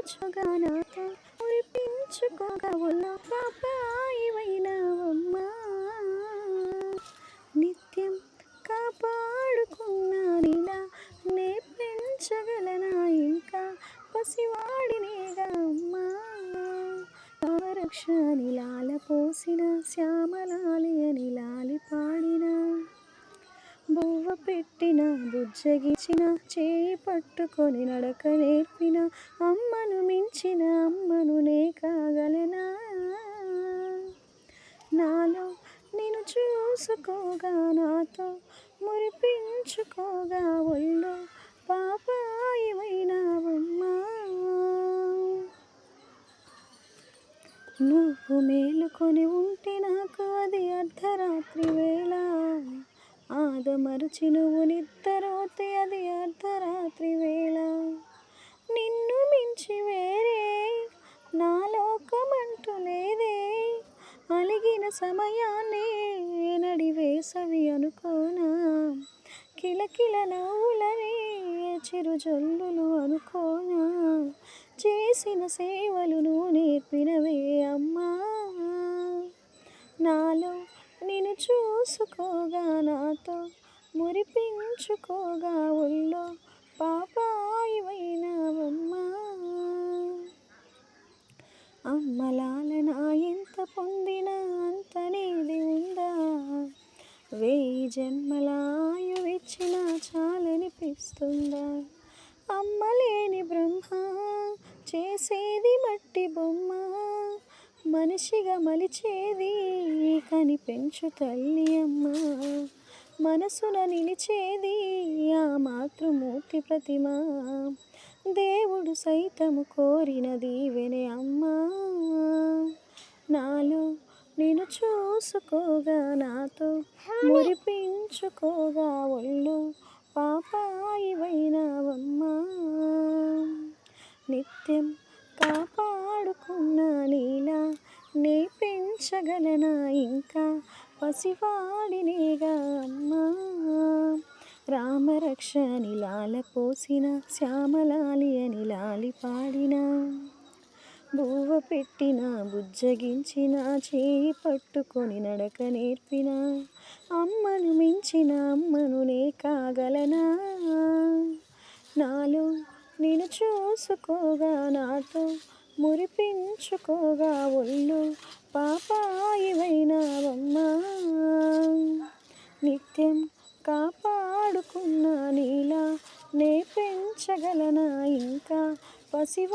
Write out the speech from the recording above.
నాతో మురిపించుకోగా ఉన్న పాపాయివైనావమ్మా. నిత్యం కాపాడుకున్నానిలా నే పెంచగలనా ఇంకా పసివాడినేగా అమ్మా. కామరక్ష అని లాల పోసిన శ్యామలాలి అని లాలి పాడిన బువ్వ పెట్టిన బుజ్జగించిన చేయి పట్టుకొని నడక నేర్పిన అమ్మను మించిన అమ్మను నే కాగలనా. నాలో నేను చూసుకోగా నాతో మురిపించుకోగా ఒళ్ళు పాపాయివైనావమ్మా. నువ్వు మేలుకొని ఉంటే నాకు అది అర్ధరాత్రి వేళ, ఆదమరచి నువ్వు నిద్రపోతే అది అర్ధరాత్రి వేళ. నిన్ను మించి వేరే నా లోకమంటూ లేదే, అలిగిన సమయాన్నే నడివేసవి అనుకోనా, కిలకిల నవ్వులనే చిరుజల్లులు అనుకోనా, చేసిన సేవలు నువ్వు నేర్పినవే అమ్మా. నాలో నేను చూసుకోగా నాతో మురిపించుకోగా ఒళ్ళో పాపాయివైనావమ్మా. అమ్మలాలన ఎంత పొందినా అంత నీది ఉందా, 1000 జన్మల ఆయువిచ్చినా చాలనిపిస్తుందా. అమ్మలేని బ్రహ్మ చేసేది మట్టి బొమ్మ, మనిషిగా మలిచేది కనిపెంచు తల్లి అమ్మ. మనసున నిలిచేది ఆ మాతృమూర్తి ప్రతిమ, దేవుడు సైతము కోరిన దీవెనే అమ్మా. నాలో నేను చూసుకోగా నాతో మురిపించుకోగా ఒళ్ళు పాపాయివైనావమ్మా. నిత్యం కాపాడుకున్నా నీలా నే పెంచగలనా ఇంకా పసివాడినేగా అమ్మా. రామరక్ష అని లాల పోసిన శ్యామలాలి అని లాలి పాడిన బువ్వ పెట్టిన బుజ్జగించిన చేయి పట్టుకొని నడక నేర్పిన అమ్మను మించిన అమ్మను నే కాగలనా. నాలో నేను చూసుకోగా నాతో మురిపించుకోగా ఒళ్ళు పాపాయివైనావమ్మా. నిత్యం కాపాడుకున్నా నీలా నే పెంచగలనా ఇంకా పసివా.